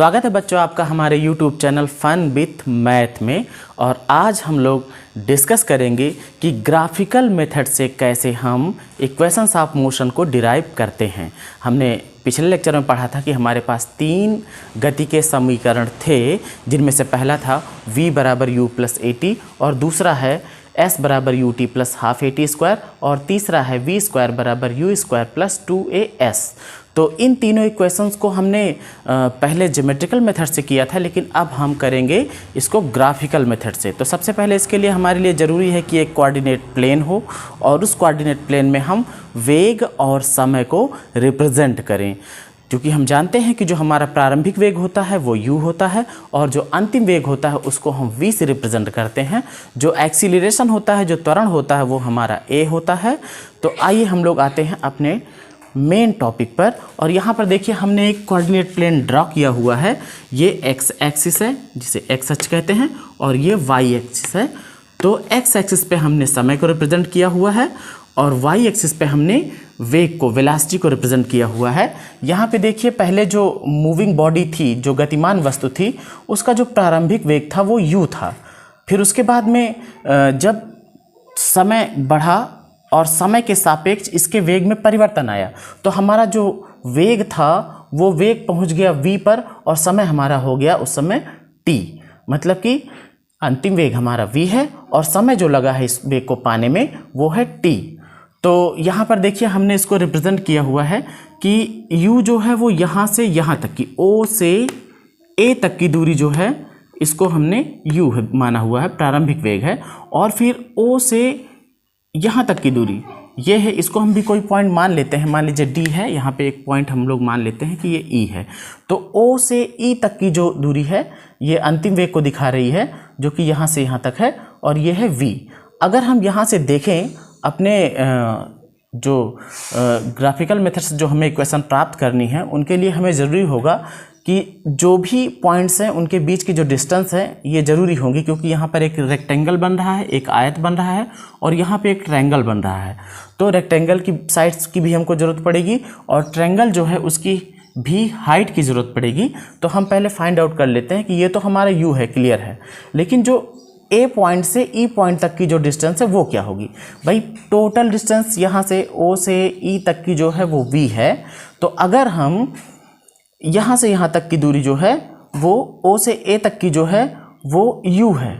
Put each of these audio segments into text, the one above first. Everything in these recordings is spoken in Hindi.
स्वागत है बच्चों आपका हमारे YouTube channel fun with math में। और आज हम लोग डिस्कस करेंगे कि ग्राफिकल मेथड से कैसे हम इक्वेशंस ऑफ मोशन को डिराइव करते हैं। हमने पिछले लेक्चर में पढ़ा था कि हमारे पास 3 गति के समीकरण थे, जिनमें से पहला था v बराबर u प्लस ए टी, और दूसरा है s बराबर U T plus half A T square, और तीसरा है v स्क्वायर बराबर यू स्क्वायर प्लस 2as। तो इन तीनों इक्वेशंस को हमने पहले ज्योमेट्रिकल मेथड से किया था, लेकिन अब हम करेंगे इसको ग्राफिकल मेथड से। तो सबसे पहले इसके लिए हमारे लिए ज़रूरी है कि एक कोऑर्डिनेट प्लेन हो, और उस कोऑर्डिनेट प्लेन में हम वेग और समय को रिप्रेजेंट करें, क्योंकि हम जानते हैं कि जो हमारा प्रारंभिक वेग होता है वो u होता है, और जो अंतिम वेग होता है उसको हम v से रिप्रेजेंट करते हैं। जो एक्सीलरेशन होता है, जो त्वरण होता है, वो हमारा a होता है। तो आइए हम लोग आते हैं अपने मेन टॉपिक पर। और यहाँ पर देखिए हमने एक कोऑर्डिनेट प्लेन ड्रॉ किया हुआ है। ये x एक्सिस है जिसे x अक्ष कहते हैं, और ये y एक्सिस है। तो x एक्सिस पे हमने समय को रिप्रेजेंट किया हुआ है, और y एक्सिस पे हमने वेग को, वेलोसिटी को रिप्रेजेंट किया हुआ है। यहाँ पे देखिए पहले जो मूविंग बॉडी थी, जो गतिमान वस्तु थी, उसका जो प्रारंभिक वेग था वो u था। फिर उसके बाद में जब समय बढ़ा और समय के सापेक्ष इसके वेग में परिवर्तन आया, तो हमारा जो वेग था वो वेग पहुंच गया v पर, और समय हमारा हो गया उस समय t। मतलब कि अंतिम वेग हमारा v है, और समय जो लगा है इस वेग को पाने में वो है t। तो यहाँ पर देखिए हमने इसको रिप्रेजेंट किया हुआ है कि u जो है वो यहाँ से यहाँ तक की, o से a तक की दूरी जो है, इसको हमने u माना हुआ है, प्रारंभिक वेग है। और फिर o से यहाँ तक की दूरी ये है, इसको हम भी कोई पॉइंट मान लेते हैं। मान लीजिए d है, यहाँ पे एक पॉइंट हम लोग मान लेते हैं कि ये e है। तो o से e तक की जो दूरी है, ये अंतिम वेग को दिखा रही है, जो कि यहाँ से यहाँ तक है, और ये है v। अगर हम यहाँ से देखें अपने जो ग्राफिकल मेथड से जो हमें इक्वेशन प्राप्त करनी है, उनके लिए हमें ज़रूरी होगा कि जो भी पॉइंट्स हैं उनके बीच की जो डिस्टेंस है ये ज़रूरी होंगी, क्योंकि यहाँ पर एक रेक्टेंगल बन रहा है, एक आयत बन रहा है, और यहाँ पे एक ट्रायंगल बन रहा है। तो रेक्टेंगल की साइड्स की भी हमको ज़रूरत पड़ेगी, और ट्रायंगल जो है उसकी भी हाइट की ज़रूरत पड़ेगी। तो हम पहले फाइंड आउट कर लेते हैं कि ये तो हमारा u है, क्लियर है, लेकिन जो a पॉइंट से e पॉइंट तक की जो डिस्टेंस है वो क्या होगी। भाई टोटल डिस्टेंस यहाँ से o से e तक की जो है वो v है। तो अगर हम यहाँ से यहाँ तक की दूरी जो है वो o से a तक की जो है वो u है,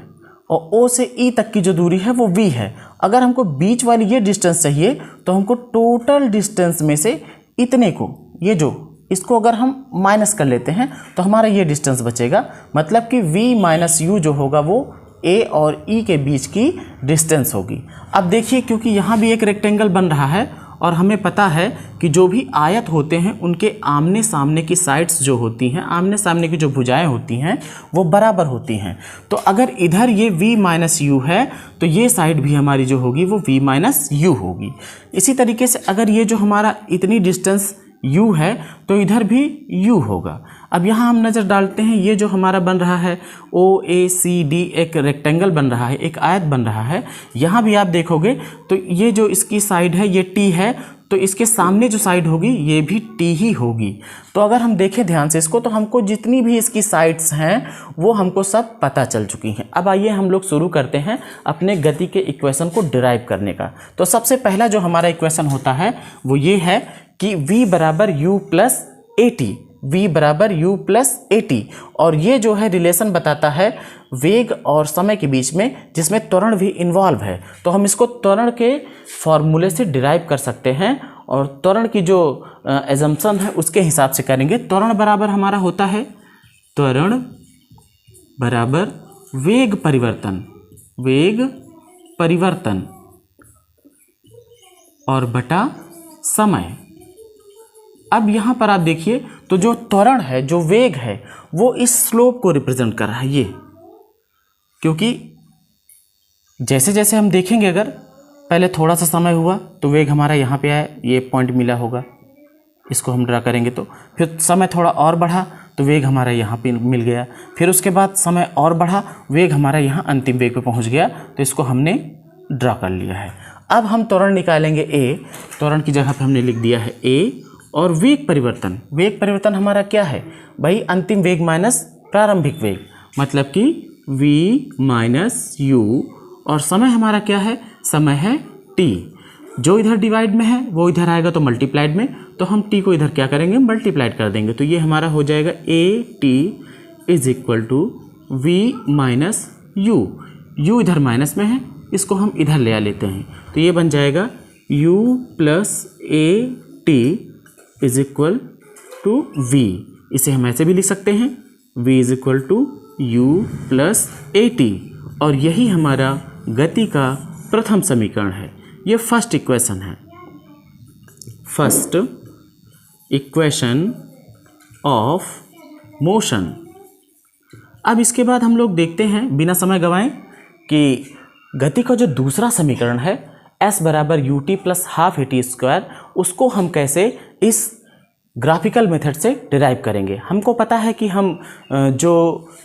और o से e तक की जो दूरी है वो v है। अगर हमको बीच वाली ये डिस्टेंस चाहिए, तो हमको टोटल डिस्टेंस में से इतने को, ये जो इसको अगर हम माइनस कर लेते हैं तो हमारा ये डिस्टेंस बचेगा। मतलब कि v माइनस u जो होगा वो a और e के बीच की डिस्टेंस होगी। अब देखिए, क्योंकि यहाँ भी एक रेक्टेंगल बन रहा है, और हमें पता है कि जो भी आयत होते हैं उनके आमने सामने की साइड्स जो होती हैं, आमने सामने की जो भुजाएं होती हैं वो बराबर होती हैं। तो अगर इधर ये v माइनस यू है, तो ये साइड भी हमारी जो होगी वो v माइनस यू होगी। इसी तरीके से अगर ये जो हमारा इतनी डिस्टेंस u है, तो इधर भी u होगा। अब यहाँ हम नज़र डालते हैं, ये जो हमारा बन रहा है OACD, एक रेक्टेंगल बन रहा है, एक आयत बन रहा है। यहाँ भी आप देखोगे तो ये जो इसकी साइड है ये t है, तो इसके सामने जो साइड होगी ये भी t ही होगी। तो अगर हम देखें ध्यान से इसको, तो हमको जितनी भी इसकी साइड्स हैं वो हमको सब पता चल चुकी हैं। अब आइए हम लोग शुरू करते हैं अपने गति के इक्वेशन को डिराइव करने का। तो सबसे पहला जो हमारा इक्वेशन होता है वो ये है कि v बराबर u plus A T, v बराबर u प्लस ए टी। और ये जो है रिलेशन बताता है वेग और समय के बीच में, जिसमें त्वरण भी इन्वॉल्व है। तो हम इसको त्वरण के फॉर्मूले से डिराइव कर सकते हैं, और त्वरण की जो एजम्पशन है उसके हिसाब से करेंगे। त्वरण बराबर हमारा होता है, त्वरण बराबर वेग परिवर्तन, वेग परिवर्तन और बटा समय। अब यहाँ पर आप देखिए, तो जो त्वरण है, जो वेग है, वो इस स्लोप को रिप्रेजेंट कर रहा है ये, क्योंकि जैसे जैसे हम देखेंगे, अगर पहले थोड़ा सा समय हुआ तो वेग हमारा यहाँ पे आया, ये पॉइंट मिला होगा, इसको हम ड्रा करेंगे, तो फिर समय थोड़ा और बढ़ा तो वेग हमारा यहाँ पे मिल गया। फिर उसके बाद समय और बढ़ा, वेग हमारा यहाँ अंतिम वेग पे पहुँच गया, तो इसको हमने ड्रा कर लिया है। अब हम त्वरण निकालेंगे a, त्वरण की जगह पे हमने लिख दिया है a, और वेग परिवर्तन हमारा क्या है भाई, अंतिम वेग माइनस प्रारंभिक वेग, मतलब कि v माइनस u, और समय हमारा क्या है, समय है t। जो इधर डिवाइड में है वो इधर आएगा तो मल्टीप्लाइड में, तो हम t को इधर क्या करेंगे, मल्टीप्लाइड कर देंगे। तो ये हमारा हो जाएगा at is equal to v minus u। u इधर माइनस में है, इसको हम इधर ले आ लेते हैं, तो ये बन जाएगा u plus at is equal to v। इसे हम ऐसे भी लिख सकते हैं, v is equal to u plus at, और यही हमारा गति का प्रथम समीकरण है। ये फर्स्ट इक्वेशन है, फर्स्ट इक्वेशन ऑफ मोशन। अब इसके बाद हम लोग देखते हैं बिना समय गंवाए कि गति का जो दूसरा समीकरण है s बराबर U T plus half A T square, उसको हम कैसे इस ग्राफिकल मेथड से डिराइव करेंगे। हमको पता है कि हम जो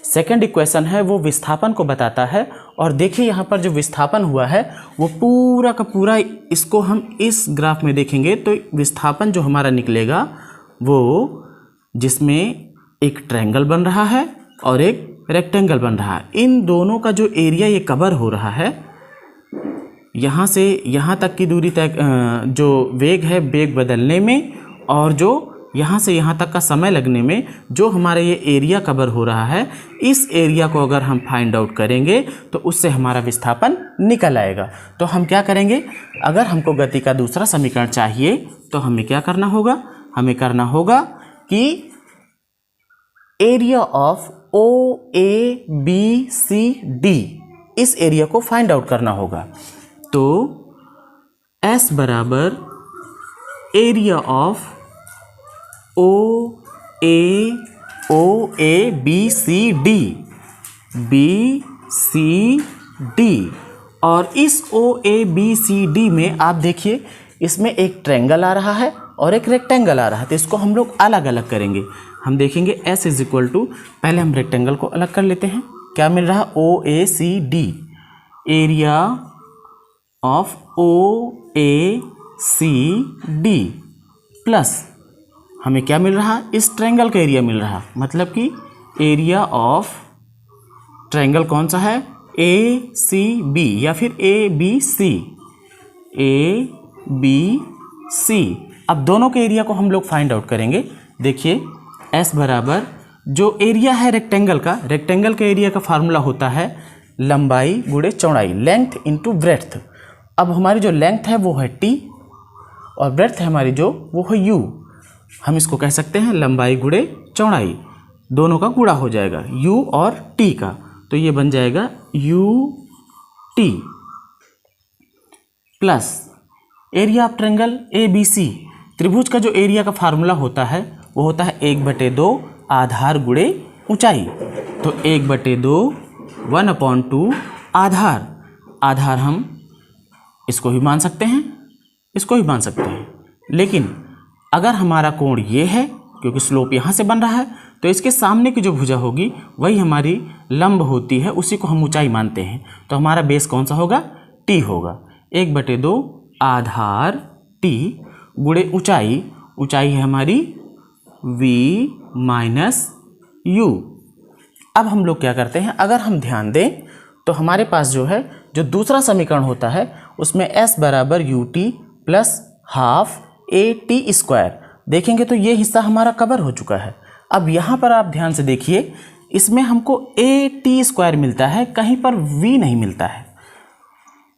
सेकंड इक्वेशन है वो विस्थापन को बताता है, और देखिए यहाँ पर जो विस्थापन हुआ है वो पूरा का पूरा, इसको हम इस ग्राफ में देखेंगे तो विस्थापन जो हमारा निकलेगा वो जिसमें एक ट्रायंगल बन रहा है और एक रेक्टेंगल बन रहा है, इन दोनों का जो एरिया ये कवर हो रहा है, यहाँ से यहाँ तक की दूरी तक जो वेग है वेग बदलने में, और जो यहाँ से यहाँ तक का समय लगने में जो हमारा ये एरिया कवर हो रहा है, इस एरिया को अगर हम फाइंड आउट करेंगे तो उससे हमारा विस्थापन निकल आएगा। तो हम क्या करेंगे, अगर हमको गति का दूसरा समीकरण चाहिए तो हमें क्या करना होगा, हमें करना होगा कि area of O A B C D, इस एरिया को फाइंड आउट करना होगा। तो S बराबर area of O A B C D, और इस ओ ए बी सी डी में आप देखिए इसमें एक ट्रायंगल आ रहा है और एक रेक्टेंगल आ रहा है, तो इसको हम लोग अलग अलग करेंगे। हम देखेंगे S इज इक्वल टू, पहले हम रेक्टेंगल को अलग कर लेते हैं, क्या मिल रहा है, O A C D, area of O A C D plus हमें क्या मिल रहा, इस ट्रायंगल का एरिया मिल रहा, मतलब कि एरिया ऑफ ट्रायंगल कौन सा है, ए सी बी या फिर ए बी सी। अब दोनों के एरिया को हम लोग फाइंड आउट करेंगे। देखिए S बराबर जो एरिया है रेक्टेंगल का एरिया का फार्मूला होता है लंबाई गुणे चौड़ाई, लेंथ इंटू ब्रेड्थ। अब हमारी जो लेंथ है वो है t और ब्रेड्थ है हमारी जो वो है u। हम इसको कह सकते हैं लंबाई गुणे चौड़ाई, दोनों का गुणा हो जाएगा u और t का, तो ये बन जाएगा ut plus area of triangle A B C. त्रिभुज का जो एरिया का फार्मूला होता है वो होता है 1/2 आधार गुणे ऊंचाई, तो 1/2 1/2 आधार हम इसको भी मान सकते हैं, इसको भी मान सकते हैं, लेकिन अगर हमारा कोण ये है, क्योंकि स्लोप यहाँ से बन रहा है, तो इसके सामने की जो भुजा होगी वही हमारी लंब होती है, उसी को हम ऊंचाई मानते हैं। तो हमारा बेस कौन सा होगा, t होगा। 1/2 आधार t गुणे ऊंचाई, ऊंचाई है हमारी v माइनस u। अब हम लोग क्या करते हैं, अगर हम ध्यान दें तो हमारे पास जो है जो दूसरा समीकरण होता है उसमें s बराबर U T plus half A T square, देखेंगे तो ये हिस्सा हमारा कवर हो चुका है। अब यहाँ पर आप ध्यान से देखिए, इसमें हमको ए टी स्क्वायर मिलता है, कहीं पर v नहीं मिलता है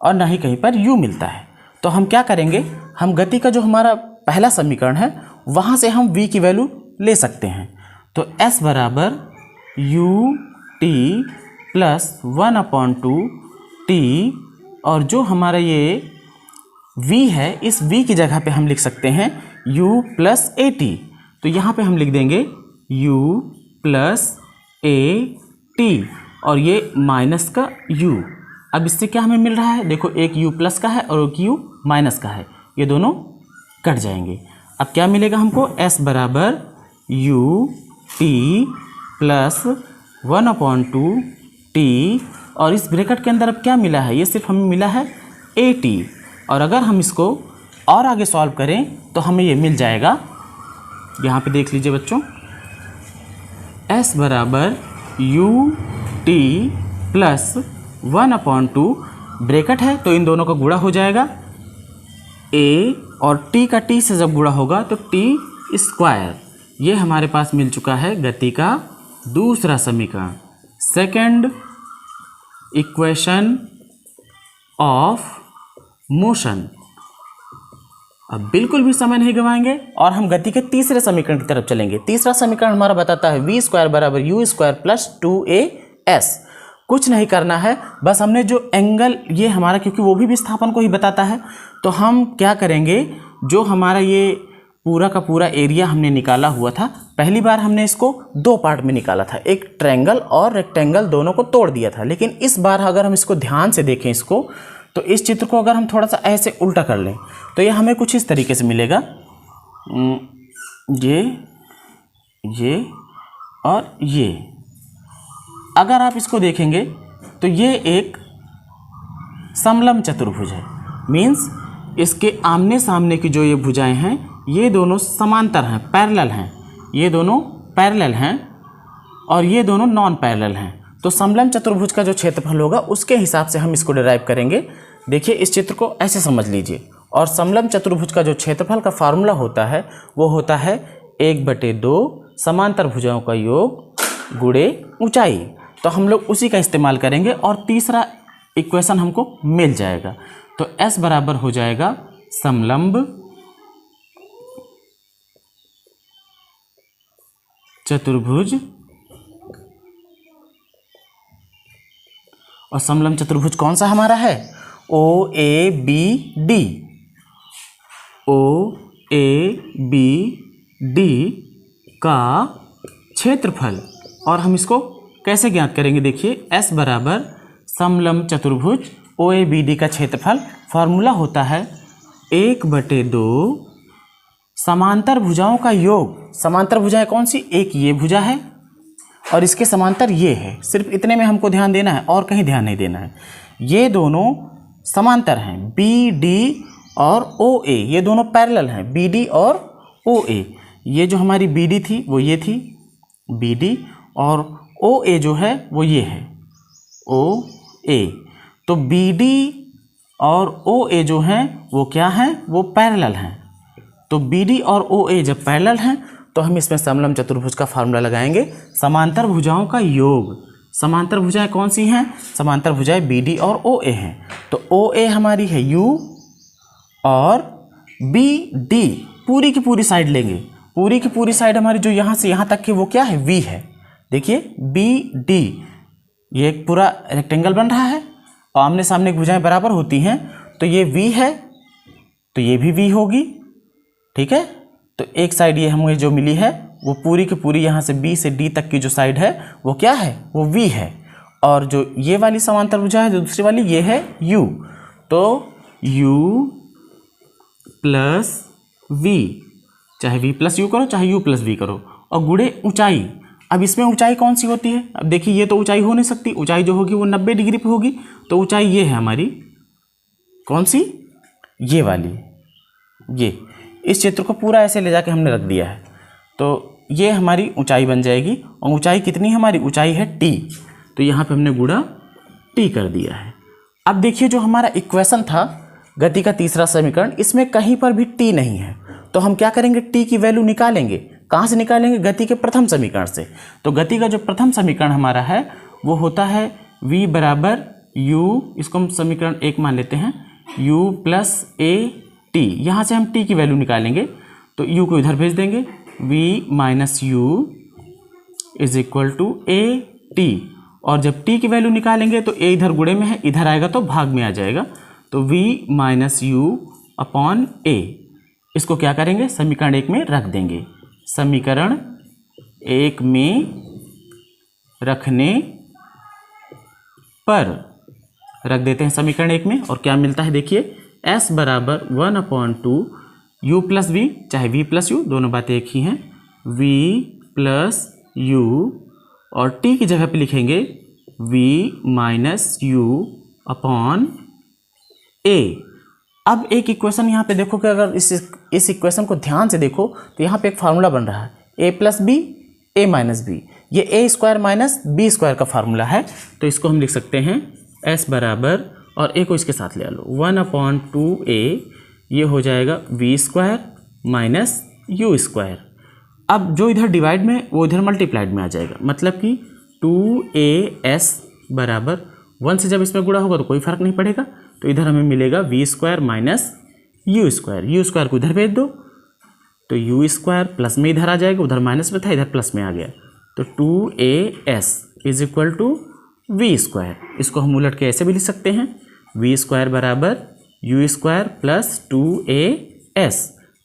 और ना ही कहीं पर u मिलता है। तो हम क्या करेंगे, हम गति का जो हमारा पहला समीकरण है वहाँ से हम v की वैल्यू ले सकते हैं। तो s बराबर u टी प्लस 1/2 t, और जो हमारा ये v है इस v की जगह पे हम लिख सकते हैं u प्लस ए टी, तो यहाँ पे हम लिख देंगे u प्लस ए टी और ये माइनस का u। अब इससे क्या हमें मिल रहा है, देखो एक u प्लस का है और एक u माइनस का है, ये दोनों कट जाएंगे। अब क्या मिलेगा हमको, s बराबर u टी प्लस 1/2 t, और इस ब्रैकेट के अंदर अब क्या मिला है, ये सिर्फ हमें मिला है a t, और अगर हम इसको और आगे सॉल्व करें तो हमें ये मिल जाएगा यहाँ पे देख लीजिए बच्चों, s बराबर u t प्लस 1/2 ब्रैकेट है तो इन दोनों का गुणा हो जाएगा, a और t का t से जब गुणा होगा तो t स्क्वायर। ये हमारे पास मिल चुका है गति का दूसरा समीकरण, सेकंड इक्वेशन ऑफ मोशन। अब बिल्कुल भी समय नहीं गंवाएंगे और हम गति के तीसरे समीकरण की तरफ चलेंगे। तीसरा समीकरण हमारा बताता है v स्क्वायर बराबर u स्क्वायर प्लस 2as। कुछ नहीं करना है, बस हमने जो एंगल ये हमारा, क्योंकि वो भी विस्थापन को ही बताता है, तो हम क्या करेंगे, जो हमारा ये पूरा का पूरा एरिया हमने निकाला हुआ था, पहली बार हमने इसको दो पार्ट में निकाला था, एक ट्रायंगल और रेक्टेंगल दोनों को तोड़ दिया था। लेकिन इस बार अगर हम इसको ध्यान से देखें इसको, तो इस चित्र को अगर हम थोड़ा सा ऐसे उल्टा कर लें तो ये हमें कुछ इस तरीके से मिलेगा, ये और ये। अगर आप इसको देखेंगे तो ये एक समलंब चतुर्भुज है, मीन्स इसके आमने सामने की जो ये भुजाएं हैं ये दोनों समांतर हैं, पैरेलल हैं, ये दोनों पैरेलल हैं और ये दोनों नॉन पैरेलल हैं। तो समलंब चतुर्भुज का जो क्षेत्रफल होगा उसके हिसाब से हम इसको डिराइव करेंगे। देखिए इस चित्र को ऐसे समझ लीजिए, और समलंब चतुर्भुज का जो क्षेत्रफल का फार्मूला होता है वो होता है 1/2 समांतर भुजाओं का योग गुणे ऊंचाई। तो हम लोग उसी का इस्तेमाल करेंगे और तीसरा इक्वेशन हमको मिल जाएगा। तो S बराबर हो जाएगा समलंब चतुर्भुज, और समलंब चतुर्भुज कौन सा हमारा है, OABD। OABD का क्षेत्रफल, और हम इसको कैसे ज्ञात करेंगे, देखिए S बराबर समलंब चतुर्भुज OABD का क्षेत्रफल, फार्मूला होता है 1/2 समांतर भुजाओं का योग। समांतर भुजाएं कौन सी, एक ये भुजा है और इसके समांतर ये है, सिर्फ इतने में हमको ध्यान देना है और कहीं ध्यान नहीं देना है। ये दोनों समांतर हैं, BD और OA, ये दोनों पैरेलल हैं, BD और OA। ये जो हमारी BD थी वो ये थी BD, और OA जो है वो ये है OA। तो BD और OA जो हैं वो क्या हैं, वो पैरेलल हैं। तो BD और OA जब पैरेलल हैं तो हम इसमें समलंब चतुर्भुज का फार्मूला लगाएंगे, समांतर भुजाओं का योग। समांतर भुजाएं कौन सी हैं, समांतर भुजाएं BD और OA हैं। तो OA हमारी है U और BD पूरी की पूरी साइड लेंगे, पूरी की पूरी साइड हमारी जो यहाँ से यहाँ तक की वो क्या है, V है। देखिए BD, ये एक पूरा रेक्टेंगल बन रहा है और आमने सामने भुजाएं बराबर होती हैं, तो ये V है तो ये भी V होगी, ठीक है। तो एक साइड ये हमें जो मिली है वो पूरी की पूरी यहाँ से B से D तक की जो साइड है वो क्या है, वो V है। और जो ये वाली समांतर भुजा है जो दूसरी वाली, ये है U। तो U प्लस V, चाहे V प्लस U करो चाहे U प्लस V करो, और गुणे ऊंचाई। अब इसमें ऊंचाई कौन सी होती है, अब देखिए ये तो ऊंचाई हो नहीं सकती, ऊंचाई जो होगी वो 90 डिग्री पे होगी। तो ऊंचाई ये है हमारी, कौन सी, ये वाली। ये इस चित्र को पूरा ऐसे ले जाके हमने रख दिया है, तो ये हमारी ऊंचाई बन जाएगी। और ऊंचाई कितनी, हमारी ऊंचाई है T, तो यहाँ पे हमने गुणा T कर दिया है। अब देखिए जो हमारा इक्वेशन था गति का तीसरा समीकरण, इसमें कहीं पर भी T नहीं है, तो हम क्या करेंगे, T की वैल्यू निकालेंगे। कहाँ से निकालेंगे, गति के प्रथम समीकरण से। तो गति का जो प्रथम समीकरण हमारा है वो होता है V बराबर U, इसको हम समीकरण 1 मान लेते हैं, U प्लस AT। यहाँ से हम T की वैल्यू निकालेंगे तो U को इधर भेज देंगे, V minus U is equal to AT। और जब T की वैल्यू निकालेंगे तो A इधर गुणे में है, इधर आएगा तो भाग में आ जाएगा, तो V minus U upon A। इसको क्या करेंगे, समीकरण 1 में रख देंगे। समीकरण 1 में रखने पर रख देते हैं समीकरण 1 में, और क्या मिलता है देखिए, S बराबर 1/2 U प्लस V, चाहे V प्लस U, दोनों बातें एक ही हैं, V प्लस U, और T की जगह पे लिखेंगे V minus U upon A। अब एक इक्वेशन यहाँ पे देखो कि अगर इस इक्वेशन को ध्यान से देखो तो यहाँ पे एक फार्मूला बन रहा है a plus B A minus B, ये A square minus B square का फार्मूला है। तो इसको हम लिख सकते हैं s बराबर, और a को इसके साथ ले लो, 1/2a, ये हो जाएगा V square minus U square. अब जो इधर डिवाइड में वो इधर मल्टीप्लाइड में आ जाएगा, मतलब कि 2as बराबर 1 से जब इसमें गुणा होगा तो कोई फर्क नहीं पड़ेगा, तो इधर हमें मिलेगा V square minus U square. U square को इधर भेज दो तो यू स्क्वायर प्लस में इधर आ जाएगा, उधर माइनस में था इधर प्लस में आ गया, तो 2as is equal to V square. इसको हम उलट के ऐसे भी लिख सकते हैं, वी स्क्वायर बराबर यू स्क्वायर प्लस 2as,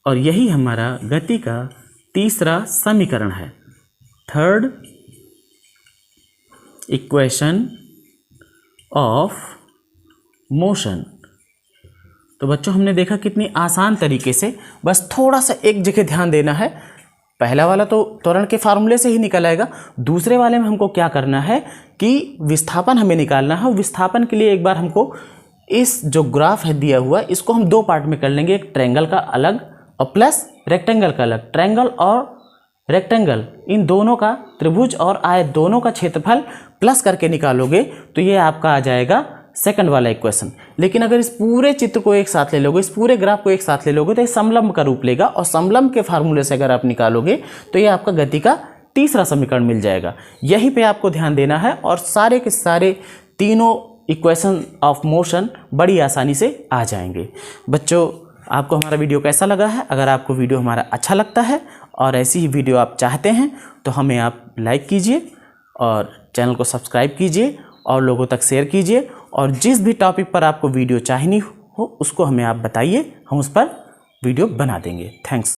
और यही हमारा गति का तीसरा समीकरण है, थर्ड इक्वेशन ऑफ मोशन। तो बच्चों हमने देखा कितनी आसान तरीके से, बस थोड़ा सा एक जगह ध्यान देना है। पहला वाला तो त्वरण के फार्मूले से ही निकल आएगा, दूसरे वाले में हमको क्या करना है कि विस्थापन हमें निकालना है। विस्थापन के लिए एक बार हमको इस जो ग्राफ है दिया हुआ, इसको हम दो पार्ट में कर लेंगे, एक ट्रायंगल का अलग और प्लस रेक्टेंगल का अलग। ट्रायंगल और रेक्टेंगल इन दोनों का, त्रिभुज और आयत दोनों का क्षेत्रफल प्लस करके निकालोगे तो ये आपका आ जाएगा सेकंड वाला इक्वेशन। लेकिन अगर इस पूरे चित्र को एक साथ ले लोगे, इस पूरे ग्राफ को एक साथ ले लोगे तो ये समलंब का रूप लेगा, और समलंब के फार्मूले से अगर आप निकालोगे तो ये आपका गति का तीसरा समीकरण मिल जाएगा। यहीं पे आपको ध्यान देना है, और सारे के सारे तीनों इक्वेशन ऑफ मोशन बड़ी आसानी से आ जाएंगे। बच्चों आपको हमारा वीडियो कैसा लगा है? अगर आपको वीडियो हमारा अच्छा लगता है और ऐसी ही वीडियो आप चाहते हैं तो हमें आप लाइक कीजिए और चैनल को सब्सक्राइब कीजिए और लोगों तक शेयर कीजिए, और जिस भी टॉपिक पर आपको वीडियो चाहिए हो उसको हमें आप बताइए, हम उस पर वीडियो बना देंगे। थैंक्स।